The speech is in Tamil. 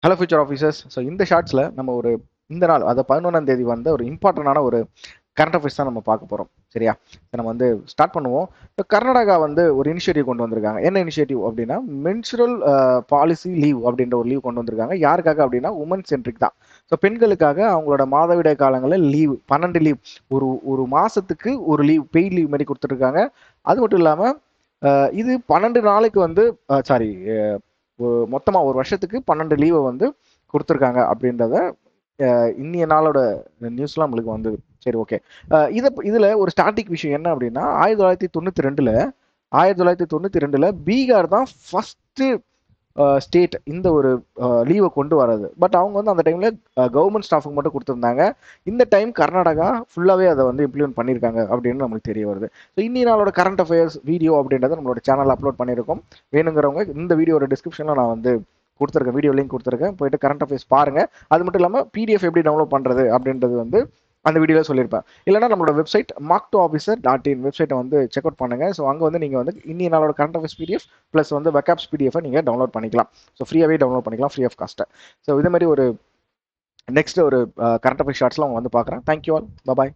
Hello future officers. ஸோ இந்த ஷார்ட்ஸில் நம்ம இந்த நாள் அதை 11ஆம் தேதி ஒரு இம்பார்ட்டண்டான ஒரு கரண்ட் அஃபேர்ஸ் தான் நம்ம பார்க்க போகிறோம். சரியா? நம்ம ஸ்டார்ட் பண்ணுவோம். இப்போ கர்நாடகா ஒரு இனிஷியேட்டிவ் கொண்டு வந்திருக்காங்க. என்ன இனிஷியேட்டிவ் அப்படின்னா, மென்சுரல் பாலிசி லீவ் அப்படின்ற ஒரு லீவ் கொண்டு வந்திருக்காங்க. யாருக்காக அப்படின்னா, உமன் சென்ட்ரிக் தான். ஸோ பெண்களுக்காக அவங்களோட மாதவிடாய் காலங்களில் லீவ் 12 லீவ், ஒரு மாதத்துக்கு ஒரு லீவ், பெய்ட் லீவ் மாதிரி கொடுத்துருக்காங்க. அது மட்டும் இல்லாமல் இது 12 நாளைக்கு சாரி, மொத்தமாக ஒரு வருஷத்துக்கு 12 லீவை கொடுத்துருக்காங்க அப்படின்றத இன்னைய நாளோட நியூஸ்லாம் நம்மளுக்கு வந்தது. சரி, ஓகே. இதில் ஒரு ஸ்டாட்டிக் விஷயம் என்ன அப்படின்னா, 1992 பீகார் தான் ஃபஸ்ட்டு ஸ்டேட் இந்த ஒரு லீவை கொண்டு வர்றது. பட் அவங்க அந்த டைமில் கவர்மெண்ட் ஸ்டாஃபுக்கு மட்டும் கொடுத்துருந்தாங்க. இந்த டைம் கர்நாடகா ஃபுல்லாகவே அதை இம்ப்ளிமெண்ட் பண்ணியிருக்காங்க அப்படின்னு நம்மளுக்கு தெரிய வருது. ஸோ இன்னி நாளோட கரண்ட் அஃபேர்ஸ் வீடியோ அப்படின்றத நம்மளோட சேனலில் அப்லோட் பண்ணியிருக்கோம். வேணுங்கிறவங்க இந்த வீடியோட டிஸ்கிரிப்ஷனில் நான் கொடுத்துருக்கேன், வீடியோ லிங்க் கொடுத்துருக்கேன், போயிட்டு கரண்ட் அஃபேர்ஸ் பாருங்கள். அது மட்டும் இல்லாமல் பிடிஎஃப் எப்படி டவுன்லோட் பண்ணுறது அப்படின்றது அந்த வீடியோவில் சொல்லியிருப்பேன். இல்லைனா நம்மளோட வெப்சைட் mark2officer.in வெப்சைட்டை செக் அவுட் பண்ணுங்கள். ஸோ அங்கே நீங்கள் இன்னி நாளோட கரண்ட் அஃபேர்ஸ் பிடிஎஃப் ப்ளஸ் வெக்காப்ஸ் பிடிஎஃபை நீங்கள் டவுன்லோட் பண்ணிக்கலாம். ஸோ ஃப்ரீயாகவே டவுன்லோட் பண்ணிக்கலாம், ஃப்ரீ ஆஃப் காஸ்ட்டை. ஸோ இதே மாதிரி நெக்ஸ்ட் ஒரு கரண்ட் அஃபேர்ஸ் ஷார்ட்ஸ்லாம் அவங்க பார்க்குறேன். தேங்க்யூ ஆல், பாய்.